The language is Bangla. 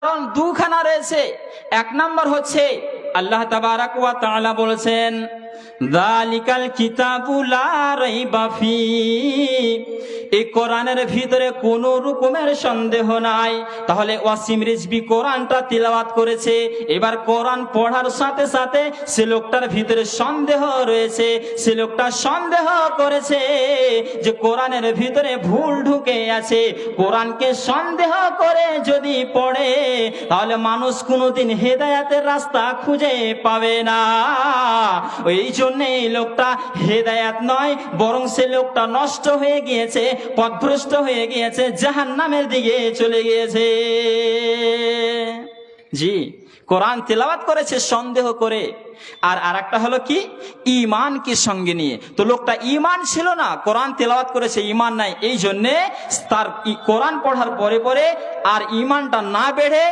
কারণ দুখানা রয়েছে। এক নাম্বার হচ্ছে আল্লাহ তাবারাক ওয়া তাআলা বলেছেন, যালিকাল কিতাবু লা রাইবা ফি, এই কোরআনের ভিতরে কোনো রকমের সন্দেহ নাই। তাহলে ওয়াসিম রিজভী কোরআনটা তিলাওয়াত করেছে, এবার কোরআন পড়ার সাথে সাথে সে লোকটার ভিতরে সন্দেহ রয়েছে, সে লোকটা সন্দেহ করেছে যে কোরআনের ভিতরে ভুল ঢুকে আছে। কোরআনকে সন্দেহ করে যদি পড়ে তাহলে মানুষ কোনোদিন হেদায়েতের রাস্তা খুঁজে পাবে না। এই জন্য এই লোকটা হেদায়েত নয়, বরং সে লোকটা নষ্ট হয়ে গিয়েছে, পথভ্রষ্ট হয়ে গিয়েছে, জাহান্নামের দিকে চলে গিয়েছে। জি, কোরআন তেলাওয়াত করেছে সন্দেহ করে। আর আরেকটা হলো কি, ঈমানকে সঙ্গে নিয়ে। তো লোকটা ঈমান ছিল না, কোরআন তেলাওয়াত করেছে, ঈমান নাই, এই জন্যে তার কোরআন পড়ার পরে পরে আর ঈমানটা না বেড়ে